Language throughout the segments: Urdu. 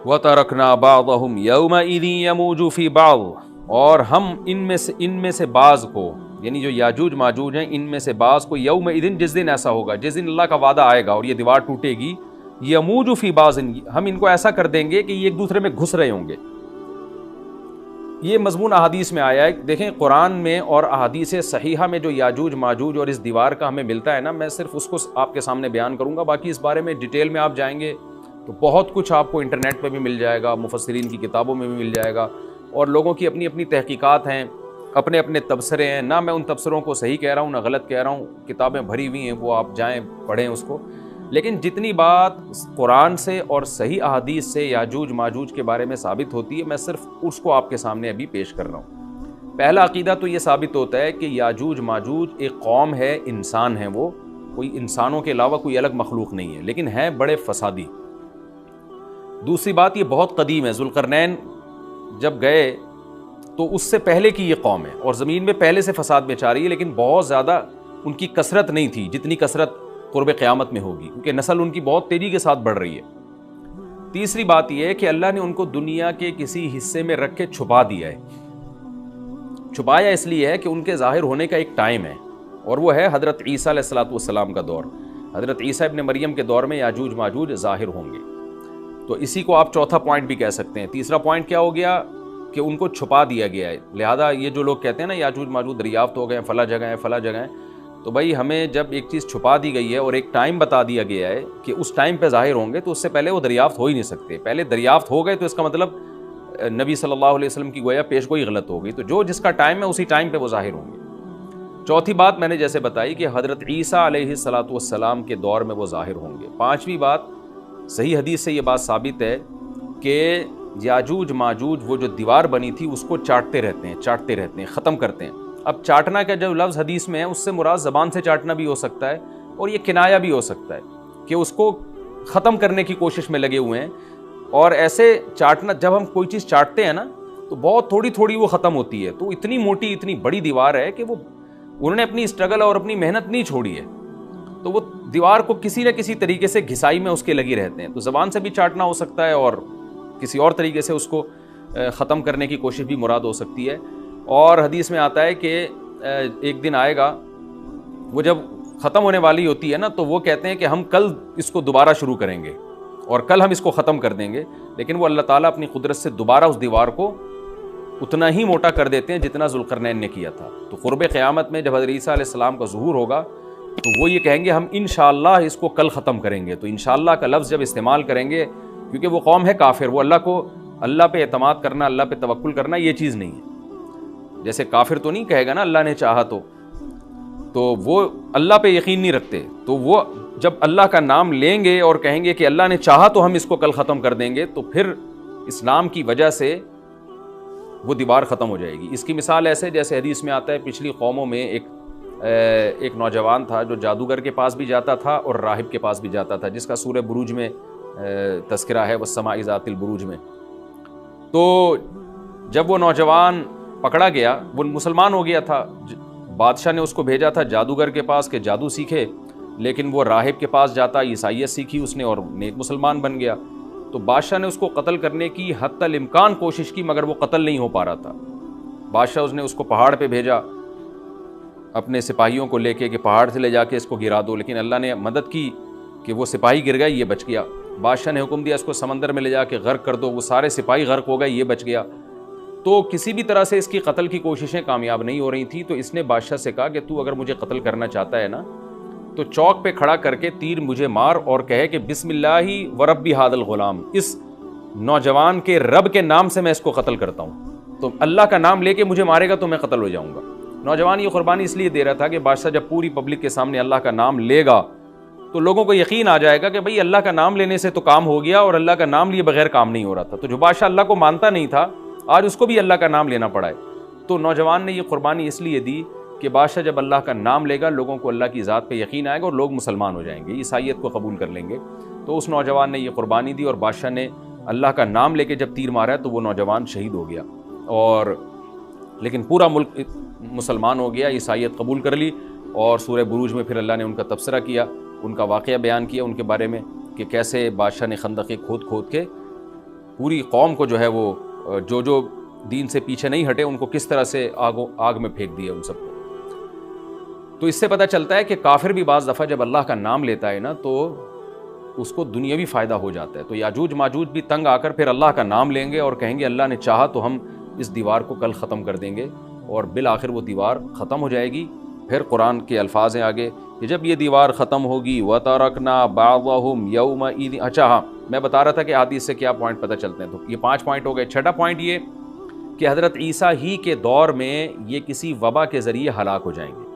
وَتَرَكْنَا بَعْضَهُمْ يَوْمَئِذٍ يَمُوجُ فِي بَعْضٍ، اور ہم ان میں سے بعض کو، یعنی جو یاجوج ماجوج ہیں ان میں سے بعض کو، یومئذ جس دن ایسا ہوگا، جس دن اللہ کا وعدہ آئے گا اور یہ دیوار ٹوٹے گی، یموج فی بعض، ہم ان کو ایسا کر دیں گے کہ یہ ایک دوسرے میں گھس رہے ہوں گے۔ یہ مضمون احادیث میں آیا ہے۔ دیکھیں قرآن میں اور احادیث صحیحہ میں جو یاجوج ماجوج اور اس دیوار کا ہمیں ملتا ہے نا، میں صرف اس کو آپ کے سامنے بیان کروں گا، باقی اس بارے میں ڈیٹیل میں آپ جائیں گے تو بہت کچھ آپ کو انٹرنیٹ پہ بھی مل جائے گا، مفسرین کی کتابوں میں بھی مل جائے گا، اور لوگوں کی اپنی اپنی تحقیقات ہیں، اپنے اپنے تبصرے ہیں۔ نہ میں ان تبصروں کو صحیح کہہ رہا ہوں نہ غلط کہہ رہا ہوں، کتابیں بھری ہوئی ہیں، وہ آپ جائیں پڑھیں اس کو، لیکن جتنی بات قرآن سے اور صحیح احادیث سے یاجوج ماجوج کے بارے میں ثابت ہوتی ہے، میں صرف اس کو آپ کے سامنے ابھی پیش کر رہا ہوں۔ پہلا عقیدہ تو یہ ثابت ہوتا ہے کہ یاجوج ماجوج ایک قوم ہے، انسان ہیں، وہ کوئی انسانوں کے علاوہ کوئی الگ مخلوق نہیں ہے، لیکن ہیں بڑے فسادی۔ دوسری بات یہ بہت قدیم ہے، ذوالقرنین جب گئے تو اس سے پہلے کی یہ قوم ہے اور زمین میں پہلے سے فساد مچا رہی ہے، لیکن بہت زیادہ ان کی کثرت نہیں تھی جتنی کثرت قرب قیامت میں ہوگی، کیونکہ نسل ان کی بہت تیزی کے ساتھ بڑھ رہی ہے۔ تیسری بات یہ ہے کہ اللہ نے ان کو دنیا کے کسی حصے میں رکھ کے چھپا دیا ہے۔ چھپایا اس لیے ہے کہ ان کے ظاہر ہونے کا ایک ٹائم ہے، اور وہ ہے حضرت عیسیٰ علیہ السلام کا دور۔ حضرت عیسیٰ ابن مریم کے دور میں یاجوج ماجوج ظاہر ہوں گے، تو اسی کو آپ چوتھا پوائنٹ بھی کہہ سکتے ہیں۔ تیسرا پوائنٹ کیا ہو گیا کہ ان کو چھپا دیا گیا ہے، لہذا یہ جو لوگ کہتے ہیں نا یاجوج ماجوج دریافت ہو گئے ہیں، فلاں جگہ ہیں فلاں جگہ ہیں، تو بھائی ہمیں جب ایک چیز چھپا دی گئی ہے اور ایک ٹائم بتا دیا گیا ہے کہ اس ٹائم پہ ظاہر ہوں گے، تو اس سے پہلے وہ دریافت ہو ہی نہیں سکتے۔ پہلے دریافت ہو گئے تو اس کا مطلب نبی صلی اللہ علیہ وسلم کی گویا پیش گوئی غلط ہو گئی، تو جو جس کا ٹائم ہے اسی ٹائم پہ وہ ظاہر ہوں گے۔ چوتھی بات میں نے جیسے بتائی کہ حضرت عیسیٰ علیہ السلام کے دور میں وہ ظاہر ہوں گے۔ پانچویں بات، صحیح حدیث سے یہ بات ثابت ہے کہ یاجوج ماجوج وہ جو دیوار بنی تھی اس کو چاٹتے رہتے ہیں، ختم کرتے ہیں۔ اب چاٹنا کا جو لفظ حدیث میں ہے اس سے مراد زبان سے چاٹنا بھی ہو سکتا ہے، اور یہ کنایا بھی ہو سکتا ہے کہ اس کو ختم کرنے کی کوشش میں لگے ہوئے ہیں۔ اور ایسے چاٹنا، جب ہم کوئی چیز چاٹتے ہیں نا تو بہت تھوڑی تھوڑی وہ ختم ہوتی ہے، تو اتنی موٹی اتنی بڑی دیوار ہے کہ وہ انہوں نے اپنی اسٹرگل اور اپنی محنت نہیں چھوڑی ہے، تو وہ دیوار کو کسی نہ کسی طریقے سے گھسائی میں اس کے لگی رہتے ہیں۔ تو زبان سے بھی چاٹنا ہو سکتا ہے اور کسی اور طریقے سے اس کو ختم کرنے کی کوشش بھی مراد ہو سکتی ہے۔ اور حدیث میں آتا ہے کہ ایک دن آئے گا، وہ جب ختم ہونے والی ہوتی ہے نا تو وہ کہتے ہیں کہ ہم کل اس کو دوبارہ شروع کریں گے اور کل ہم اس کو ختم کر دیں گے، لیکن وہ اللہ تعالیٰ اپنی قدرت سے دوبارہ اس دیوار کو اتنا ہی موٹا کر دیتے ہیں جتنا ذوالقرنین نے کیا تھا۔ تو قرب قیامت میں جب حضرت عیسیٰ علیہ السلام کا ظہور ہوگا تو وہ یہ کہیں گے ہم انشاءاللہ اس کو کل ختم کریں گے۔ تو انشاءاللہ کا لفظ جب استعمال کریں گے، کیونکہ وہ قوم ہے کافر، وہ اللہ پہ اعتماد کرنا، اللہ پہ توکل کرنا یہ چیز نہیں ہے۔ جیسے کافر تو نہیں کہے گا نا اللہ نے چاہا تو وہ اللہ پہ یقین نہیں رکھتے، تو وہ جب اللہ کا نام لیں گے اور کہیں گے کہ اللہ نے چاہا تو ہم اس کو کل ختم کر دیں گے، تو پھر اسلام کی وجہ سے وہ دیوار ختم ہو جائے گی۔ اس کی مثال ایسے جیسے حدیث میں آتا ہے، پچھلی قوموں میں ایک نوجوان تھا جو جادوگر کے پاس بھی جاتا تھا اور راہب کے پاس بھی جاتا تھا، جس کا سورہ بروج میں تذکرہ ہے، والسماء ذات البروج میں۔ تو جب وہ نوجوان پکڑا گیا، وہ مسلمان ہو گیا تھا، بادشاہ نے اس کو بھیجا تھا جادوگر کے پاس کہ جادو سیکھے، لیکن وہ راہب کے پاس جاتا، عیسائیت سیکھی اس نے اور نیک مسلمان بن گیا۔ تو بادشاہ نے اس کو قتل کرنے کی حتی الامکان کوشش کی، مگر وہ قتل نہیں ہو پا رہا تھا۔ بادشاہ نے اس کو پہاڑ پہ بھیجا اپنے سپاہیوں کو لے کے کہ پہاڑ سے لے جا کے اس کو گرا دو، لیکن اللہ نے مدد کی کہ وہ سپاہی گر گیا، یہ بچ گیا۔ بادشاہ نے حکم دیا اس کو سمندر میں لے جا کے غرق کر دو، وہ سارے سپاہی غرق ہو گئے، یہ بچ گیا۔ تو کسی بھی طرح سے اس کی قتل کی کوششیں کامیاب نہیں ہو رہی تھیں، تو اس نے بادشاہ سے کہا کہ تو اگر مجھے قتل کرنا چاہتا ہے نا تو چوک پہ کھڑا کر کے تیر مجھے مار اور کہے کہ بسم اللہ ورب ھذا الغلام، اس نوجوان کے رب کے نام سے میں اس کو قتل کرتا ہوں، تو اللہ کا نام لے کے مجھے مارے گا تو میں قتل ہو جاؤں گا۔ نوجوان یہ قربانی اس لیے دے رہا تھا کہ بادشاہ جب پوری پبلک کے سامنے اللہ کا نام لے گا تو لوگوں کو یقین آ جائے گا کہ بھئی اللہ کا نام لینے سے تو کام ہو گیا، اور اللہ کا نام لیے بغیر کام نہیں ہو رہا تھا۔ تو جو بادشاہ اللہ کو مانتا نہیں تھا آج اس کو بھی اللہ کا نام لینا پڑا ہے۔ تو نوجوان نے یہ قربانی اس لیے دی کہ بادشاہ جب اللہ کا نام لے گا لوگوں کو اللہ کی ذات پہ یقین آئے گا اور لوگ مسلمان ہو جائیں گے، عیسائیت کو قبول کر لیں گے۔ تو اس نوجوان نے یہ قربانی دی اور بادشاہ نے اللہ کا نام لے کے جب تیر مارا تو وہ نوجوان شہید ہو گیا، اور لیکن پورا ملک مسلمان ہو گیا، عیسائیت قبول کر لی۔ اور سورہ بروج میں پھر اللہ نے ان کا تبصرہ کیا، ان کا واقعہ بیان کیا ان کے بارے میں کہ کیسے بادشاہ نے خندقیں کھود کھود کے پوری قوم کو جو ہے وہ جو دین سے پیچھے نہیں ہٹے ان کو کس طرح سے آگ میں پھینک دیا ان سب کو۔ تو اس سے پتہ چلتا ہے کہ کافر بھی بعض دفعہ جب اللہ کا نام لیتا ہے نا تو اس کو دنیاوی فائدہ ہو جاتا ہے۔ تو یاجوج ماجوج بھی تنگ آ کر پھر اللہ کا نام لیں گے اور کہیں گے اللہ نے چاہا تو ہم اس دیوار کو کل ختم کر دیں گے، اور بالآخر وہ دیوار ختم ہو جائے گی۔ پھر قرآن کے الفاظ ہیں آگے کہ جب یہ دیوار ختم ہوگی وَتَرَكْنَا بَعْضَهُمْ يَوْمَئِذٍ۔ اچھا ہاں، میں بتا رہا تھا کہ حدیث سے کیا پوائنٹ پتہ چلتے ہیں، تو یہ 5 پوائنٹ ہو گئے۔ چھٹا پوائنٹ یہ کہ حضرت عیسیٰ ہی کے دور میں یہ کسی وبا کے ذریعے ہلاک ہو جائیں گے۔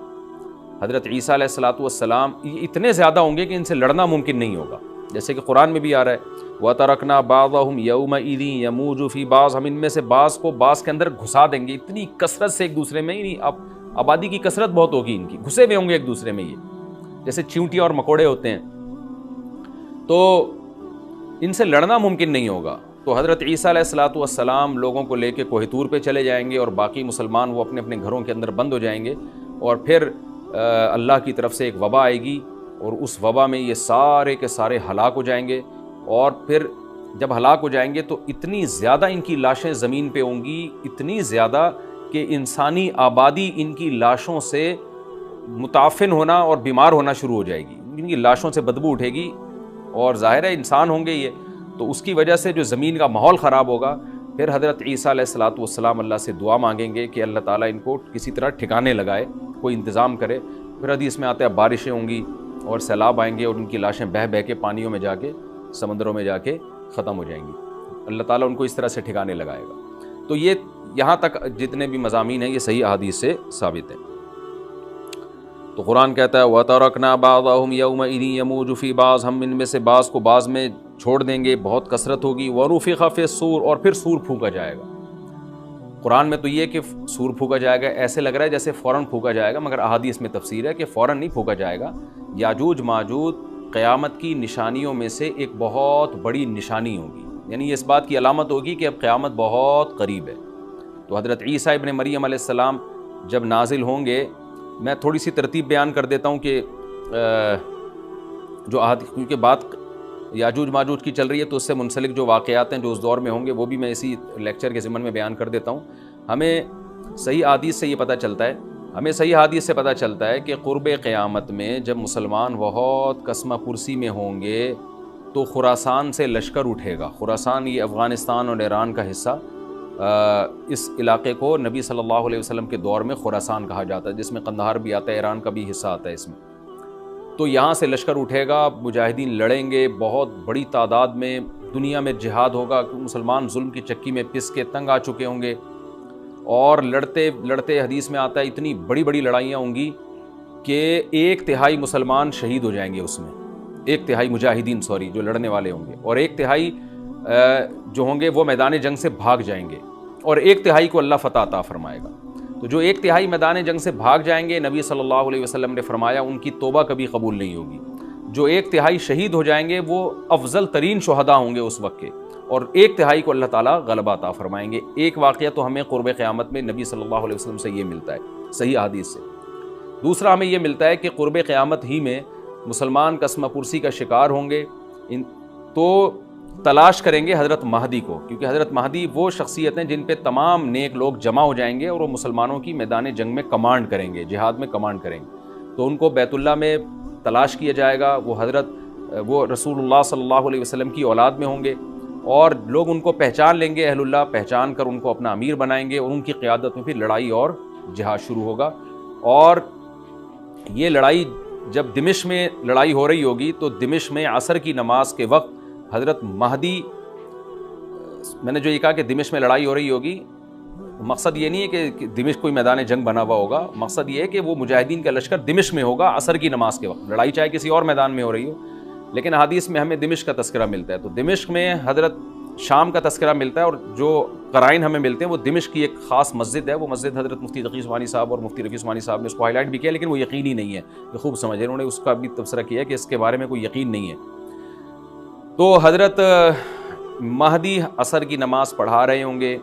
حضرت عیسیٰ علیہ الصلوۃ والسلام اتنے زیادہ ہوں گے کہ ان سے لڑنا ممکن نہیں ہوگا، جیسے کہ قرآن میں بھی آ رہا ہے وَتَرَكْنَا بَعْضَهُمْ يَوْمَئِذٍ يَمُوجُ فِي بَعْضٍ، ہم ان میں سے بعض کو بعض کے اندر گھسا دیں گے۔ اتنی کثرت سے ایک دوسرے میں، نہیں اب آبادی کی کثرت بہت ہوگی ان کی، گھسے ہوئے ہوں گے ایک دوسرے میں، یہ جیسے چیونٹیاں اور مکوڑے ہوتے ہیں، تو ان سے لڑنا ممکن نہیں ہوگا۔ تو حضرت عیسیٰ علیہ الصلوۃ والسلام لوگوں کو لے کے کوہ طور پہ چلے جائیں گے، اور باقی مسلمان وہ اپنے اپنے گھروں کے اندر بند ہو جائیں گے، اور پھر اللہ کی طرف سے ایک وبا آئے گی، اور اس وبا میں یہ سارے کے سارے ہلاک ہو جائیں گے۔ اور پھر جب ہلاک ہو جائیں گے تو اتنی زیادہ ان کی لاشیں زمین پہ ہوں گی، اتنی زیادہ کہ انسانی آبادی ان کی لاشوں سے متعفن ہونا اور بیمار ہونا شروع ہو جائے گی، ان کی لاشوں سے بدبو اٹھے گی، اور ظاہر ہے انسان ہوں گے یہ، تو اس کی وجہ سے جو زمین کا ماحول خراب ہوگا۔ پھر حضرت عیسیٰ علیہ الصلوۃ والسلام اللہ سے دعا مانگیں گے کہ اللہ تعالیٰ ان کو کسی طرح ٹھکانے لگائے، کوئی انتظام کرے۔ پھر حدیث میں آتا ہے بارشیں ہوں گی اور سیلاب آئیں گے، اور ان کی لاشیں بہہ بہہ کے پانیوں میں جا کے، سمندروں میں جا کے ختم ہو جائیں گی۔ اللہ تعالیٰ ان کو اس طرح سے ٹھکانے لگائے گا۔ تو یہ یہاں تک جتنے بھی مضامین ہیں یہ صحیح احادیث سے ثابت ہیں۔ تو قرآن کہتا ہے وَتَرَكْنَا بَعْضَهُمْ يَوْمَئِذٍ يَمُوجُ فِي بَعْضٍ، ہم ان میں سے بعض کو بعض میں چھوڑ دیں گے، بہت کثرت ہوگی۔ وَنُفِخَ فِي الصُّورِ، اور پھر سور پھونکا جائے گا۔ قرآن میں تو یہ کہ سور پھونکا جائے گا، ایسے لگ رہا ہے جیسے فوراً پھونکا جائے گا، مگر احادیث میں تفسیر ہے کہ فوراً نہیں پھونکا جائے گا۔ یاجوج ماجوج قیامت کی نشانیوں میں سے ایک بہت بڑی نشانی ہوگی، یعنی اس بات کی علامت ہوگی کہ اب قیامت بہت قریب ہے۔ تو حضرت عیسیٰ ابن مریم علیہ السلام جب نازل ہوں گے، میں تھوڑی سی ترتیب بیان کر دیتا ہوں کہ جو کیونکہ بات یاجوج ماجوج کی چل رہی ہے تو اس سے منسلک جو واقعات ہیں جو اس دور میں ہوں گے وہ بھی میں اسی لیکچر کے ضمن میں بیان کر دیتا ہوں۔ ہمیں صحیح حدیث سے یہ پتہ چلتا ہے، کہ قرب قیامت میں جب مسلمان بہت قسمہ پرسی میں ہوں گے تو خراسان سے لشکر اٹھے گا۔ خراسان یہ افغانستان اور ایران کا حصہ، اس علاقے کو نبی صلی اللہ علیہ وسلم کے دور میں خراسان کہا جاتا ہے، جس میں قندھار بھی آتا ہے، ایران کا بھی حصہ آتا ہے اس میں۔ تو یہاں سے لشکر اٹھے گا، مجاہدین لڑیں گے بہت بڑی تعداد میں، دنیا میں جہاد ہوگا، مسلمان ظلم کی چکی میں پس کے تنگ آ چکے ہوں گے، اور لڑتے لڑتے حدیث میں آتا ہے اتنی بڑی بڑی لڑائیاں ہوں گی کہ 1/3 مسلمان شہید ہو جائیں گے اس میں، 1/3 مجاہدین جو لڑنے والے ہوں گے، اور 1/3 جو ہوں گے وہ میدان جنگ سے بھاگ جائیں گے، اور 1/3 کو اللہ فتح عطا فرمائے گا۔ تو جو 1/3 میدان جنگ سے بھاگ جائیں گے، نبی صلی اللہ علیہ وسلم نے فرمایا ان کی توبہ کبھی قبول نہیں ہوگی۔ جو 1/3 شہید ہو جائیں گے وہ افضل ترین شہداء ہوں گے اس وقت کے، اور 1/3 کو اللہ تعالیٰ غلبہ عطا فرمائیں گے۔ ایک واقعہ تو ہمیں قرب قیامت میں نبی صلی اللہ علیہ وسلم سے یہ ملتا ہے صحیح حدیث سے۔ دوسرا ہمیں یہ ملتا ہے کہ قرب قیامت ہی میں مسلمان قسمہ پرسی کا شکار ہوں گے، تو تلاش کریں گے حضرت مہدی کو، کیونکہ حضرت مہدی وہ شخصیت ہیں جن پہ تمام نیک لوگ جمع ہو جائیں گے، اور وہ مسلمانوں کی میدان جنگ میں کمانڈ کریں گے، جہاد میں کمانڈ کریں گے۔ تو ان کو بیت اللہ میں تلاش کیا جائے گا، وہ رسول اللہ صلی اللہ علیہ وسلم کی اولاد میں ہوں گے، اور لوگ ان کو پہچان لیں گے، اہل اللہ پہچان کر ان کو اپنا امیر بنائیں گے، اور ان کی قیادت میں پھر لڑائی اور جہاد شروع ہوگا۔ اور یہ لڑائی جب دمشق میں لڑائی ہو رہی ہوگی تو دمشق میں عصر کی نماز کے وقت حضرت مہدی، میں نے جو یہ کہا کہ دمشق میں لڑائی ہو رہی ہوگی، مقصد یہ نہیں ہے کہ دمشق کوئی میدان جنگ بنا ہوا ہوگا، مقصد یہ ہے کہ وہ مجاہدین کا لشکر دمشق میں ہوگا عصر کی نماز کے وقت، لڑائی چاہے کسی اور میدان میں ہو رہی ہو، لیکن حدیث میں ہمیں دمشق کا تذکرہ ملتا ہے۔ تو دمشق میں حضرت شام کا تذکرہ ملتا ہے، اور جو قرائن ہمیں ملتے ہیں وہ دمشق کی ایک خاص مسجد ہے، وہ مسجد حضرت مفتی تقی عثمانی صاحب اور مفتی رفیع عثمانی صاحب نے اس کو ہائی لائٹ بھی کیا، لیکن وہ یقینی نہیں ہے، یہ خوب سمجھے، انہوں نے اس کا بھی تبصرہ کیا کہ اس کے بارے میں کوئی یقین نہیں ہے۔ تو حضرت مہدی عصر کی نماز پڑھا رہے ہوں گے،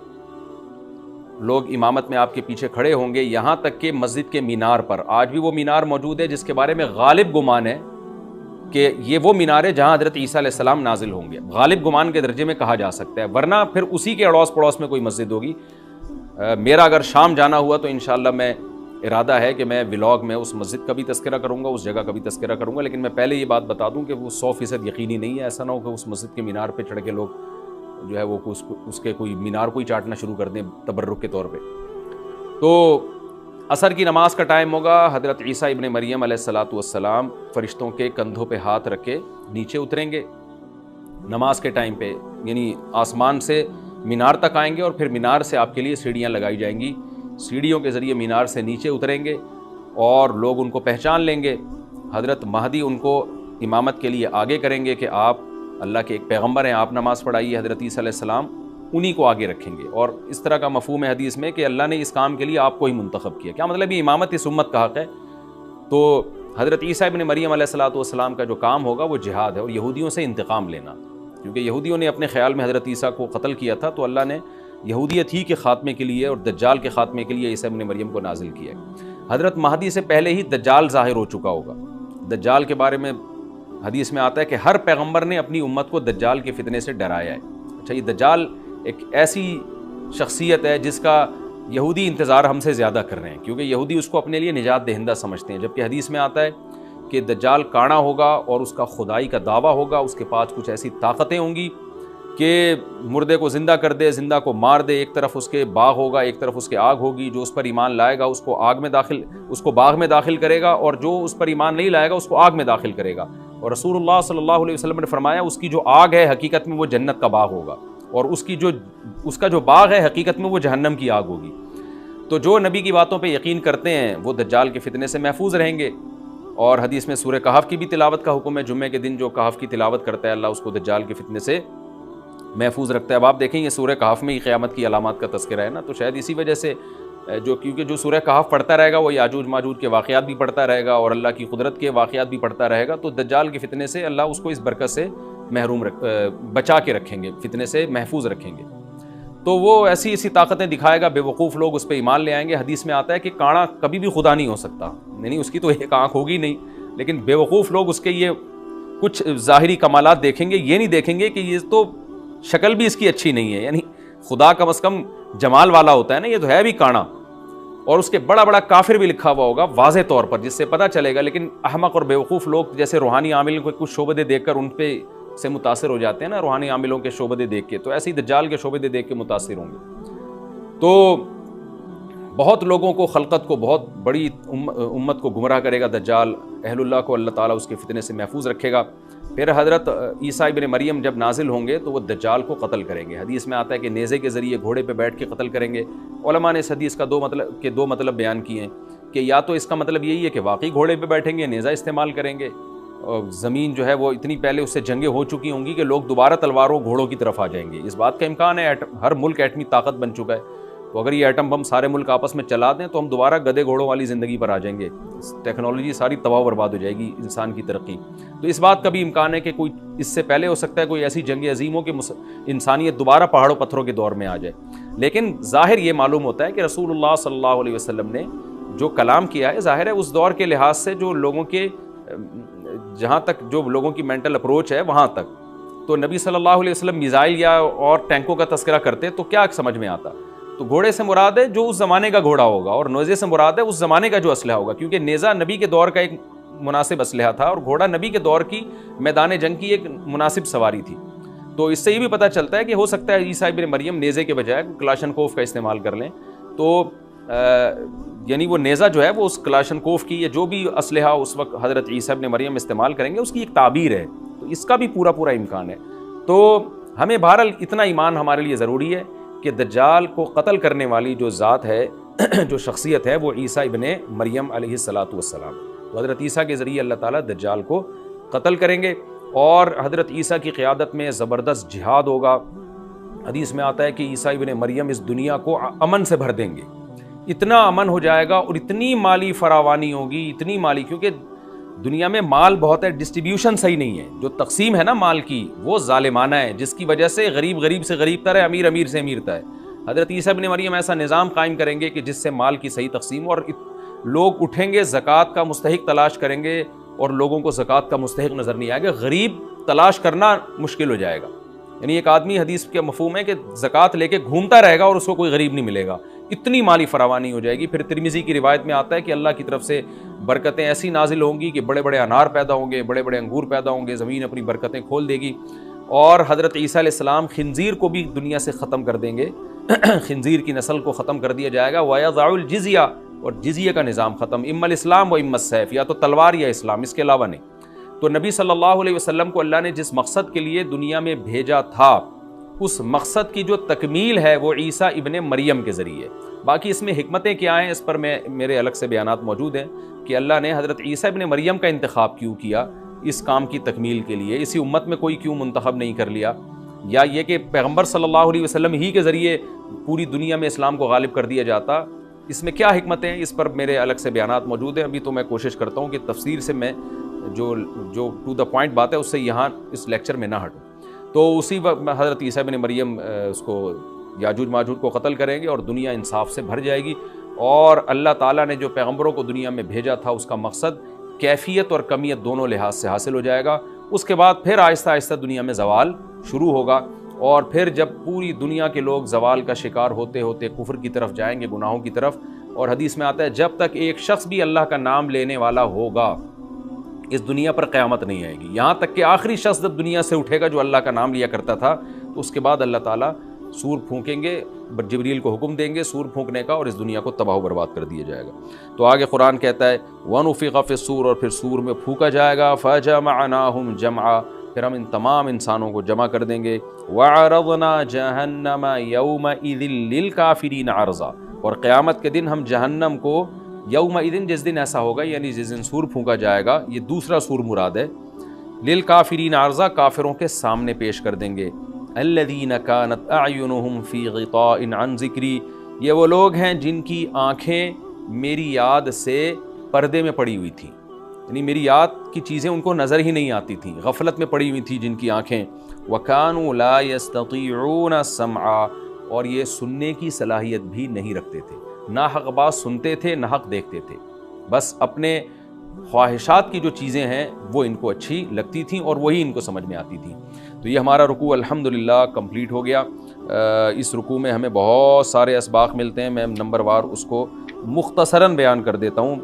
لوگ امامت میں آپ کے پیچھے کھڑے ہوں گے، یہاں تک کہ مسجد کے مینار پر، آج بھی وہ مینار موجود ہے جس کے بارے میں غالب گمان ہے کہ یہ وہ مینار ہے جہاں حضرت عیسیٰ علیہ السلام نازل ہوں گے، غالب گمان کے درجے میں کہا جا سکتا ہے، ورنہ پھر اسی کے اڑوس پڑوس میں کوئی مسجد ہوگی۔ میرا اگر شام جانا ہوا تو انشاءاللہ میں ارادہ ہے کہ میں ولاگ میں اس مسجد کا بھی تذکرہ کروں گا، اس جگہ کا بھی تذکرہ کروں گا، لیکن میں پہلے یہ بات بتا دوں کہ وہ 100% یقینی نہیں ہے، ایسا نہ ہو کہ اس مسجد کے مینار پہ چڑھ کے لوگ جو ہے وہ اس کے کوئی مینار کو ہی چاٹنا شروع کر دیں تبرک کے طور پہ۔ تو عصر کی نماز کا ٹائم ہوگا، حضرت عیسیٰ ابن مریم علیہ الصلاۃ والسلام فرشتوں کے کندھوں پہ ہاتھ رکھ کے نیچے اتریں گے نماز کے ٹائم پہ، یعنی آسمان سے مینار تک آئیں گے اور پھر مینار سے آپ کے لیے سیڑھیاں لگائی جائیں گی، سیڑھیوں کے ذریعے مینار سے نیچے اتریں گے اور لوگ ان کو پہچان لیں گے۔ حضرت مہدی ان کو امامت کے لیے آگے کریں گے کہ آپ اللہ کے ایک پیغمبر ہیں، آپ نماز پڑھائیے، حضرت عیسیٰ علیہ السلام انہی کو آگے رکھیں گے، اور اس طرح کا مفہوم ہے حدیث میں کہ اللہ نے اس کام کے لیے آپ کو ہی منتخب کیا۔ کیا مطلب یہ امامت اس امت کا حق ہے؟ تو حضرت عیسیٰ ابن مریم علیہ الصلاۃ والسلام کا جو کام ہوگا وہ جہاد ہے اور یہودیوں سے انتقام لینا، کیونکہ یہودیوں نے اپنے خیال میں حضرت عیسیٰ کو قتل کیا تھا، تو اللہ نے یہودیت ہی کے خاتمے کے لیے اور دجال کے خاتمے کے لیے عیسیٰ ابن مریم کو نازل کیا ہے۔ حضرت مہدی سے پہلے ہی دجال ظاہر ہو چکا ہوگا۔ دجال کے بارے میں حدیث میں آتا ہے کہ ہر پیغمبر نے اپنی امت کو دجال کے فتنے سے ڈرایا ہے۔ اچھا، یہ دجال ایک ایسی شخصیت ہے جس کا یہودی انتظار ہم سے زیادہ کر رہے ہیں، کیونکہ یہودی اس کو اپنے لیے نجات دہندہ سمجھتے ہیں، جبکہ حدیث میں آتا ہے کہ دجال کانا ہوگا اور اس کا خدائی کا دعویٰ ہوگا، اس کے پاس کچھ ایسی طاقتیں ہوں گی کہ مردے کو زندہ کر دے، زندہ کو مار دے، ایک طرف اس کے باغ ہوگا، ایک طرف اس کے آگ ہوگی، جو اس پر ایمان لائے گا اس کو باغ میں داخل کرے گا، اور جو اس پر ایمان نہیں لائے گا اس کو آگ میں داخل کرے گا۔ اور رسول اللہ صلی اللہ علیہ وسلم نے فرمایا اس کی جو آگ ہے حقیقت میں وہ جنت کا باغ ہوگا، اور اس کا جو باغ ہے حقیقت میں وہ جہنم کی آگ ہوگی۔ تو جو نبی کی باتوں پہ یقین کرتے ہیں وہ دجال کے فتنے سے محفوظ رہیں گے، اور حدیث میں سورہ کہف کی بھی تلاوت کا حکم ہے، جمعے کے دن جو کہف کی تلاوت کرتا ہے اللہ اس کو دجال کے فتنے سے محفوظ رکھتا ہے۔ اب آپ دیکھیں یہ سورہ کہف میں ہی قیامت کی علامات کا تذکرہ ہے نا، تو شاید اسی وجہ سے کیونکہ جو سورہ کہف پڑھتا رہے گا وہ یاجوج ماجوج کے واقعات بھی پڑھتا رہے گا اور اللہ کی قدرت کے واقعات بھی پڑھتا رہے گا، تو دجال کے فتنے سے اللہ اس کو اس برکت سے بچا کے رکھیں گے، فتنے سے محفوظ رکھیں گے۔ تو وہ ایسی طاقتیں دکھائے گا، بے وقوف لوگ اس پہ ایمان لے آئیں گے۔ حدیث میں آتا ہے کہ کانا کبھی بھی خدا نہیں ہو سکتا، یعنی اس کی تو ایک آنکھ ہوگی نہیں، لیکن بے وقوف لوگ اس کے یہ کچھ ظاہری کمالات دیکھیں گے، یہ نہیں دیکھیں گے کہ یہ تو شکل بھی اس کی اچھی نہیں ہے، یعنی خدا کم از کم جمال والا ہوتا ہے نا، یہ تو ہے بھی کانا، اور اس کے بڑا بڑا کافر بھی لکھا ہوا ہوگا واضح طور پر، جس سے پتہ چلے گا۔ لیکن احمق اور بیوقوف لوگ جیسے روحانی عامل کو کچھ شعبدے دیکھ کر ان پہ سے متاثر ہو جاتے ہیں نا، روحانی عاملوں کے شعبدے دیکھ کے، تو ایسے ہی دجال کے شعبدے دیکھ کے متاثر ہوں گے۔ تو بہت لوگوں کو، خلقت کو، بہت بڑی امت کو گمراہ کرے گا دجال، اہل اللہ کو اللہ تعالیٰ اس کے فتنے سے محفوظ رکھے گا۔ پھر حضرت عیسیٰ ابن مریم جب نازل ہوں گے تو وہ دجال کو قتل کریں گے۔ حدیث میں آتا ہے کہ نیزے کے ذریعے گھوڑے پہ بیٹھ کے قتل کریں گے۔ علماء نے اس حدیث کا دو مطلب بیان کیے ہیں کہ یا تو اس کا مطلب یہی ہے کہ واقعی گھوڑے پہ بیٹھیں گے، نیزہ استعمال کریں گے، اور زمین جو ہے وہ اتنی پہلے اس سے جنگیں ہو چکی ہوں گی کہ لوگ دوبارہ تلواروں گھوڑوں کی طرف آ جائیں گے۔ اس بات کا امکان ہے، ہر ملک ایٹمی طاقت بن چکا ہے، تو اگر یہ ایٹم بم سارے ملک آپس میں چلا دیں تو ہم دوبارہ گدے گھوڑوں والی زندگی پر آ جائیں گے، ٹیکنالوجی ساری تباہ و برباد ہو جائے گی، انسان کی ترقی۔ تو اس بات کا بھی امکان ہے کہ کوئی اس سے پہلے ہو سکتا ہے کوئی ایسی جنگ عظیم ہو کہ انسانیت دوبارہ پہاڑوں پتھروں کے دور میں آ جائے۔ لیکن ظاہر یہ معلوم ہوتا ہے کہ رسول اللہ صلی اللہ علیہ وسلم نے جو کلام کیا ہے، ظاہر ہے اس دور کے لحاظ سے جو لوگوں کے جہاں تک جو لوگوں کی مینٹل اپروچ ہے وہاں تک، تو نبی صلی اللہ علیہ وسلم میزائل یا اور ٹینکوں کا تذکرہ کرتے تو کیا سمجھ میں آتا؟ تو گھوڑے سے مراد ہے جو اس زمانے کا گھوڑا ہوگا، اور نیزے سے مراد ہے اس زمانے کا جو اسلحہ ہوگا، کیونکہ نیزہ نبی کے دور کا ایک مناسب اسلحہ تھا اور گھوڑا نبی کے دور کی میدان جنگ کی ایک مناسب سواری تھی۔ تو اس سے یہ بھی پتہ چلتا ہے کہ ہو سکتا ہے عیسیٰ ابن مریم نیزے کے بجائے کلاشنکوف کا استعمال کر لیں، تو یعنی وہ نیزہ جو ہے وہ اس کلاشنکوف کی یا جو بھی اسلحہ اس وقت حضرت عیسیٰ ابن مریم استعمال کریں گے اس کی ایک تعبیر ہے، تو اس کا بھی پورا امکان ہے۔ تو ہمیں بہرحال اتنا ایمان ہمارے لیے ضروری ہے کہ دجال کو قتل کرنے والی جو ذات ہے، جو شخصیت ہے، وہ عیسیٰ ابن مریم علیہ الصلاۃ والسلام، تو حضرت عیسیٰ کے ذریعے اللہ تعالیٰ دجال کو قتل کریں گے، اور حضرت عیسیٰ کی قیادت میں زبردست جہاد ہوگا۔ حدیث میں آتا ہے کہ عیسیٰ ابن مریم اس دنیا کو امن سے بھر دیں گے، اتنا امن ہو جائے گا اور اتنی مالی فراوانی ہوگی، اتنی مالی، کیونکہ دنیا میں مال بہت ہے، ڈسٹریبیوشن صحیح نہیں ہے، جو تقسیم ہے نا مال کی وہ ظالمانہ ہے، جس کی وجہ سے غریب سے غریب تر ہے، امیر سے امیر تر ہے۔ حضرت عیسیٰ ابن مریم ایسا نظام قائم کریں گے کہ جس سے مال کی صحیح تقسیم، اور لوگ اٹھیں گے، زکوٰۃ کا مستحق تلاش کریں گے اور لوگوں کو زکوٰۃ کا مستحق نظر نہیں آئے گا، غریب تلاش کرنا مشکل ہو جائے گا. یعنی ایک آدمی، حدیث کے مفہوم ہے کہ زکوٰۃ لے کے گھومتا رہے گا اور اس کو کوئی غریب نہیں ملے گا، اتنی مالی فراوانی ہو جائے گی. پھر ترمذی کی روایت میں آتا ہے کہ اللہ کی طرف سے برکتیں ایسی نازل ہوں گی کہ بڑے بڑے انار پیدا ہوں گے، بڑے بڑے انگور پیدا ہوں گے، زمین اپنی برکتیں کھول دے گی. اور حضرت عیسیٰ علیہ السلام خنزیر کو بھی دنیا سے ختم کر دیں گے، خنزیر کی نسل کو ختم کر دیا جائے گا. وَيَضَعُ الْجِزْيَةَ، اور جزیہ کا نظام ختم. اما الاسلام و اما السیف، یا تو تلوار یا اسلام، اس کے علاوہ نہیں. تو نبی صلی اللہ علیہ وسلم کو اللہ نے جس مقصد کے لیے دنیا میں بھیجا تھا، اس مقصد کی جو تکمیل ہے وہ عیسیٰ ابن مریم کے ذریعے. باقی اس میں حکمتیں کیا ہیں، اس پر میرے الگ سے بیانات موجود ہیں کہ اللہ نے حضرت عیسیٰ ابن مریم کا انتخاب کیوں کیا اس کام کی تکمیل کے لیے، اسی امت میں کوئی کیوں منتخب نہیں کر لیا، یا یہ کہ پیغمبر صلی اللہ علیہ وسلم ہی کے ذریعے پوری دنیا میں اسلام کو غالب کر دیا جاتا. اس میں کیا حکمتیں ہیں، اس پر میرے الگ سے بیانات موجود ہیں. ابھی تو میں کوشش کرتا ہوں کہ تفسیر سے میں جو ٹو دا پوائنٹ بات ہے اس سے یہاں اس لیکچر میں نہ ہٹوں. تو اسی وقت حضرت عیسیٰ ابن مریم اس کو یاجوج ماجوج کو قتل کریں گے اور دنیا انصاف سے بھر جائے گی. اور اللہ تعالیٰ نے جو پیغمبروں کو دنیا میں بھیجا تھا اس کا مقصد کیفیت اور کمیت دونوں لحاظ سے حاصل ہو جائے گا. اس کے بعد پھر آہستہ آہستہ دنیا میں زوال شروع ہوگا، اور پھر جب پوری دنیا کے لوگ زوال کا شکار ہوتے ہوتے کفر کی طرف جائیں گے، گناہوں کی طرف. اور حدیث میں آتا ہے جب تک ایک شخص بھی اللہ کا نام لینے والا ہوگا اس دنیا پر قیامت نہیں آئے گی. یہاں تک کہ آخری شخص جب دنیا سے اٹھے گا جو اللہ کا نام لیا کرتا تھا، تو اس کے بعد اللہ تعالیٰ سور پھونکیں گے، جبریل کو حکم دیں گے سور پھونکنے کا، اور اس دنیا کو تباہ و برباد کر دیا جائے گا. تو آگے قرآن کہتا ہے وَنُفِخَ فِي الصُّورِ، اور پھر سور میں پھونکا جائے گا. فَجَمَعْنَاهُمْ جَمْعًا، پھر ہم ان تمام انسانوں کو جمع کر دیں گے. وَعَرَضْنَا جَهَنَّمَ يَوْمَئِذٍ لِّلْكَافِرِينَ عَرْضًا، اور قیامت کے دن ہم جہنم کو یومئذ، جس دن ایسا ہوگا یعنی جس دن سور پھونکا جائے گا، یہ دوسرا سور مراد ہے، للکافرین عرضا، کافروں کے سامنے پیش کر دیں گے. الذین کانت اعینہم فی غطاء عن ذکری، یہ وہ لوگ ہیں جن کی آنکھیں میری یاد سے پردے میں پڑی ہوئی تھیں، یعنی میری یاد کی چیزیں ان کو نظر ہی نہیں آتی تھیں، غفلت میں پڑی ہوئی تھی جن کی آنکھیں. وکانوا لا یستطیعون سمعا، اور یہ سننے کی صلاحیت بھی نہیں رکھتے تھے، نہ حق بات سنتے تھے نہ حق دیکھتے تھے، بس اپنے خواہشات کی جو چیزیں ہیں وہ ان کو اچھی لگتی تھیں اور وہی ان کو سمجھ میں آتی تھیں. تو یہ ہمارا رکوع الحمدللہ کمپلیٹ ہو گیا. اس رکوع میں ہمیں بہت سارے اسباق ملتے ہیں، میں نمبر وار اس کو مختصراً بیان کر دیتا ہوں.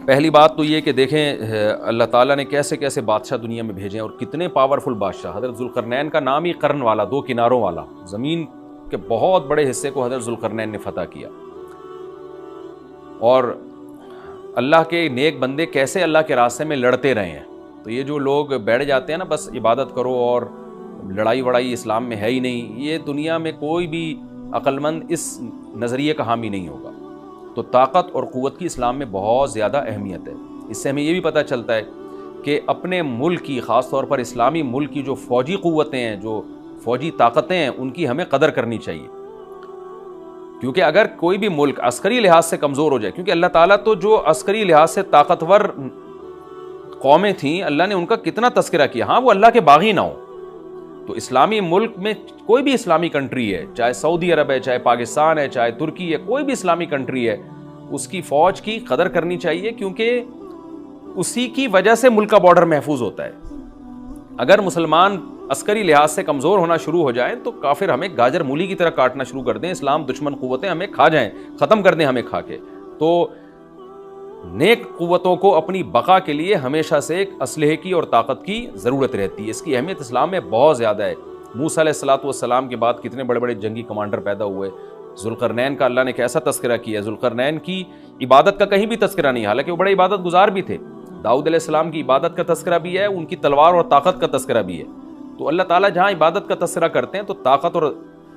پہلی بات تو یہ کہ دیکھیں اللہ تعالیٰ نے کیسے کیسے بادشاہ دنیا میں بھیجے ہیں اور کتنے پاورفل بادشاہ. حضرت ذوالقرنین کا نام ہی قرن والا، دو کناروں والا، زمین کے بہت بڑے حصے کو حضرت ذوالقرنین نے فتح کیا. اور اللہ کے نیک بندے کیسے اللہ کے راستے میں لڑتے رہے ہیں. تو یہ جو لوگ بیٹھ جاتے ہیں نا بس عبادت کرو اور لڑائی وڑائی اسلام میں ہے ہی نہیں، یہ دنیا میں کوئی بھی عقل مند اس نظریے کا حامی نہیں ہوگا. تو طاقت اور قوت کی اسلام میں بہت زیادہ اہمیت ہے. اس سے ہمیں یہ بھی پتہ چلتا ہے کہ اپنے ملک کی، خاص طور پر اسلامی ملک کی جو فوجی قوتیں ہیں، جو فوجی طاقتیں ہیں، ان کی ہمیں قدر کرنی چاہیے. کیونکہ اگر کوئی بھی ملک عسکری لحاظ سے کمزور ہو جائے، کیونکہ اللہ تعالیٰ تو جو عسکری لحاظ سے طاقتور قومیں تھیں اللہ نے ان کا کتنا تذکرہ کیا، ہاں وہ اللہ کے باغی نہ ہوں. تو اسلامی ملک میں کوئی بھی اسلامی کنٹری ہے، چاہے سعودی عرب ہے، چاہے پاکستان ہے، چاہے ترکی ہے، کوئی بھی اسلامی کنٹری ہے، اس کی فوج کی قدر کرنی چاہیے، کیونکہ اسی کی وجہ سے ملک کا بارڈر محفوظ ہوتا ہے. اگر مسلمان عسکری لحاظ سے کمزور ہونا شروع ہو جائیں تو کافر ہمیں گاجر مولی کی طرح کاٹنا شروع کر دیں، اسلام دشمن قوتیں ہمیں کھا جائیں، ختم کر دیں ہمیں کھا کے. تو نیک قوتوں کو اپنی بقا کے لیے ہمیشہ سے ایک اسلحے کی اور طاقت کی ضرورت رہتی ہے. اس کی اہمیت اسلام میں بہت زیادہ ہے. موسیٰ علیہ السلام کے بعد کتنے بڑے بڑے جنگی کمانڈر پیدا ہوئے. ذوالقرنین کا اللہ نے کیسا تذکرہ کیا. ذوالقرنین کی عبادت کا کہیں بھی تذکرہ نہیں، حالانکہ وہ بڑے عبادت گزار بھی تھے. داؤد علیہ السلام کی عبادت کا تذکرہ بھی ہے، ان کی تلوار اور طاقت کا تذکرہ بھی ہے. تو اللہ تعالیٰ جہاں عبادت کا تذکرہ کرتے ہیں تو طاقت اور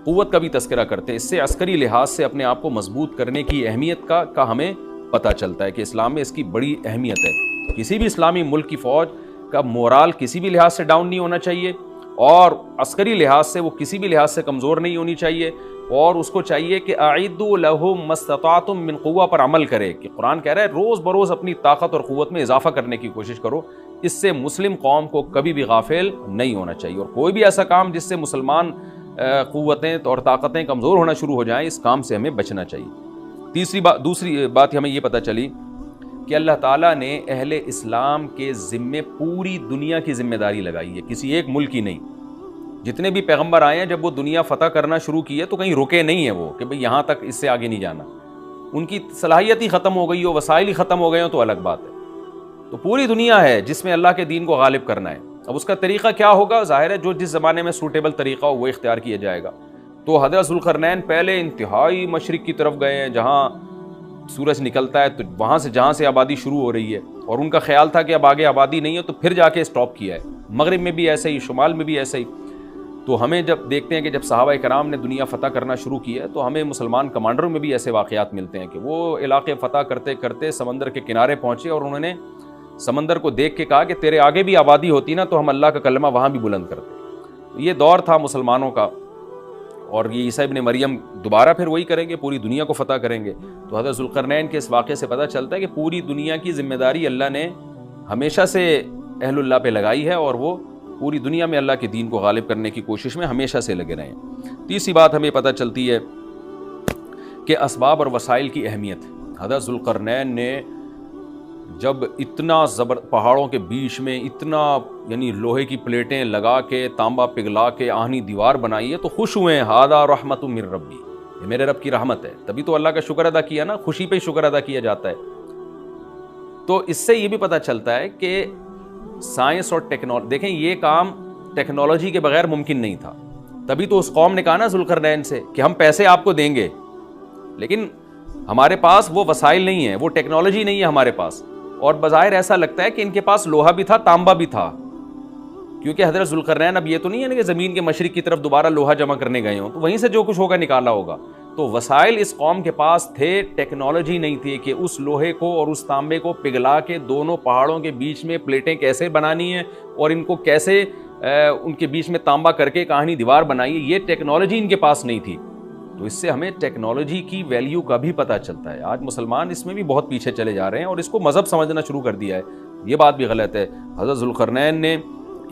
قوت کا بھی تذکرہ کرتے ہیں. اس سے عسکری لحاظ سے اپنے آپ کو مضبوط کرنے کی اہمیت کا ہمیں پتہ چلتا ہے کہ اسلام میں اس کی بڑی اہمیت ہے. کسی بھی اسلامی ملک کی فوج کا مورال کسی بھی لحاظ سے ڈاؤن نہیں ہونا چاہیے، اور عسکری لحاظ سے وہ کسی بھی لحاظ سے کمزور نہیں ہونی چاہیے. اور اس کو چاہیے کہ اعدوا لهم ما استطعتم من قوہ پر عمل کرے، کہ قرآن کہہ رہا ہے روز بروز اپنی طاقت اور قوت میں اضافہ کرنے کی کوشش کرو. اس سے مسلم قوم کو کبھی بھی غافل نہیں ہونا چاہیے، اور کوئی بھی ایسا کام جس سے مسلمان قوتیں اور طاقتیں کمزور ہونا شروع ہو جائیں، اس کام سے ہمیں بچنا چاہیے. دوسری بات ہمیں یہ پتہ چلی کہ اللہ تعالیٰ نے اہل اسلام کے ذمے پوری دنیا کی ذمہ داری لگائی ہے، کسی ایک ملک کی نہیں۔ جتنے بھی پیغمبر آئے ہیں جب وہ دنیا فتح کرنا شروع کی ہے تو کہیں رکے نہیں ہیں وہ کہ بھئی یہاں تک، اس سے آگے نہیں جانا۔ ان کی صلاحیت ہی ختم ہو گئی ہو، وسائل ہی ختم ہو گئے ہوں تو الگ بات ہے۔ تو پوری دنیا ہے جس میں اللہ کے دین کو غالب کرنا ہے۔ اب اس کا طریقہ کیا ہوگا؟ ظاہر ہے جو جس زمانے میں سوٹیبل طریقہ ہو وہ اختیار کیا جائے گا۔ تو حضرت ذوالقرنین پہلے انتہائی مشرق کی طرف گئے ہیں، جہاں سورج نکلتا ہے تو وہاں سے جہاں سے آبادی شروع ہو رہی ہے، اور ان کا خیال تھا کہ اب آگے آبادی نہیں ہے تو پھر جا کے اسٹاپ کیا ہے۔ مغرب میں بھی ایسے ہی، شمال میں بھی ایسے ہی۔ تو ہمیں جب دیکھتے ہیں کہ جب صحابہ کرام نے دنیا فتح کرنا شروع کی ہے تو ہمیں مسلمان کمانڈروں میں بھی ایسے واقعات ملتے ہیں کہ وہ علاقے فتح کرتے کرتے سمندر کے کنارے پہنچے اور انہوں نے سمندر کو دیکھ کے کہا کہ تیرے آگے بھی آبادی ہوتی نا تو ہم اللہ کا کلمہ وہاں بھی بلند کرتے۔ یہ دور تھا مسلمانوں کا، اور یہ عیسیٰ ابن مریم دوبارہ پھر وہی کریں گے، پوری دنیا کو فتح کریں گے۔ تو حضرت ذوالقرنین کے اس واقعے سے پتہ چلتا ہے کہ پوری دنیا کی ذمہ داری اللہ نے ہمیشہ سے اہل اللہ پہ لگائی ہے، اور وہ پوری دنیا میں اللہ کے دین کو غالب کرنے کی کوشش میں ہمیشہ سے لگے رہے ہیں۔ تیسری بات ہمیں پتہ چلتی ہے کہ اسباب اور وسائل کی اہمیت۔ حضرت ذوالقرنین نے جب اتنا پہاڑوں کے بیچ میں اتنا یعنی لوہے کی پلیٹیں لگا کے، تانبا پگھلا کے آہنی دیوار بنائی ہے تو خوش ہوئے ہیں، ھذا رحمت من ربی، یہ میرے رب کی رحمت ہے۔ تبھی تو اللہ کا شکر ادا کیا نا، خوشی پہ شکر ادا کیا جاتا ہے۔ تو اس سے یہ بھی پتہ چلتا ہے کہ سائنس اور ٹیکنالوجی، دیکھیں یہ کام ٹیکنالوجی کے بغیر ممکن نہیں تھا۔ تبھی تو اس قوم نے کہا نا ذوالقرنین سے کہ ہم پیسے آپ کو دیں گے، لیکن ہمارے پاس وہ وسائل نہیں ہیں، وہ ٹیکنالوجی نہیں ہے ہمارے پاس۔ اور بظاہر ایسا لگتا ہے کہ ان کے پاس لوہا بھی تھا، تانبا بھی تھا، کیونکہ حضرت ذوالقرنین اب یہ تو نہیں ہے نا کہ زمین کے مشرق کی طرف دوبارہ لوہا جمع کرنے گئے ہوں، تو وہیں سے جو کچھ ہوگا نکالا ہوگا۔ تو وسائل اس قوم کے پاس تھے، ٹیکنالوجی نہیں تھی کہ اس لوہے کو اور اس تانبے کو پگھلا کے دونوں پہاڑوں کے بیچ میں پلیٹیں کیسے بنانی ہیں اور ان کو کیسے ان کے بیچ میں تانبا کر کے کہانی دیوار بنائی ہے، یہ ٹیکنالوجی ان کے پاس نہیں تھی۔ تو اس سے ہمیں ٹیکنالوجی کی ویلیو کا بھی پتہ چلتا ہے۔ آج مسلمان اس میں بھی بہت پیچھے چلے جا رہے ہیں اور اس کو مذہب سمجھنا شروع کر دیا ہے، یہ بات بھی غلط ہے۔ حضرت ذوالقرنین نے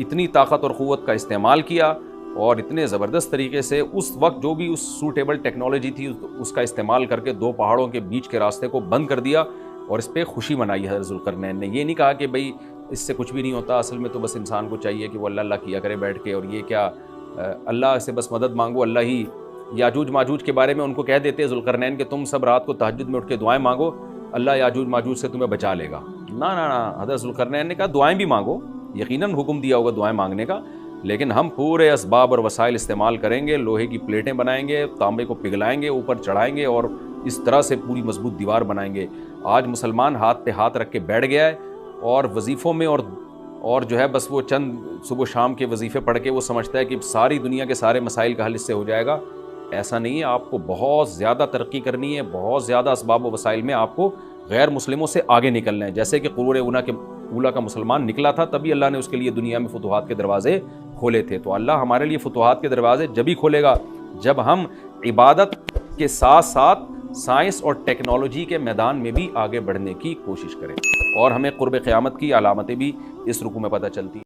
اتنی طاقت اور قوت کا استعمال کیا اور اتنے زبردست طریقے سے اس وقت جو بھی اس سوٹیبل ٹیکنالوجی تھی اس کا استعمال کر کے دو پہاڑوں کے بیچ کے راستے کو بند کر دیا، اور اس پہ خوشی منائی حضرت ذوالقرنین نے۔ یہ نہیں کہا کہ بھئی اس سے کچھ بھی نہیں ہوتا، اصل میں تو بس انسان کو چاہیے کہ وہ اللہ اللہ کیا کرے بیٹھ کے، اور یہ کیا اللہ سے بس مدد مانگو، اللہ ہی۔ یاجوج ماجوج کے بارے میں ان کو کہہ دیتے ذوالقرنین کہ تم سب رات کو تہجد میں اٹھ کے دعائیں مانگو، اللہ یاجوج ماجوج سے تمہیں بچا لے گا۔ نہ نہ نہ، حضرت ذوالقرنین نے کہا دعائیں بھی مانگو، یقیناً حکم دیا ہوگا دعائیں مانگنے کا، لیکن ہم پورے اسباب اور وسائل استعمال کریں گے، لوہے کی پلیٹیں بنائیں گے، تانبے کو پگھلائیں گے، اوپر چڑھائیں گے اور اس طرح سے پوری مضبوط دیوار بنائیں گے۔ آج مسلمان ہاتھ پہ ہاتھ رکھ کے بیٹھ گیا ہے اور وظیفوں میں اور جو ہے بس وہ چند صبح شام کے وظیفے پڑھ کے وہ سمجھتا ہے کہ ساری دنیا کے سارے مسائل کا حل اس سے ہو جائے گا۔ ایسا نہیں ہے، آپ کو بہت زیادہ ترقی کرنی ہے، بہت زیادہ اسباب و وسائل میں آپ کو غیر مسلموں سے آگے نکلنا ہے۔ جیسے کہ قرون اولیٰ کا مسلمان نکلا تھا، تبھی اللہ نے اس کے لیے دنیا میں فتوحات کے دروازے کھولے تھے۔ تو اللہ ہمارے لیے فتوحات کے دروازے جب ہی کھولے گا جب ہم عبادت کے ساتھ ساتھ سائنس اور ٹیکنالوجی کے میدان میں بھی آگے بڑھنے کی کوشش کریں، اور ہمیں قرب قیامت کی علامتیں بھی اس رکوع میں پتہ چلتی ہیں۔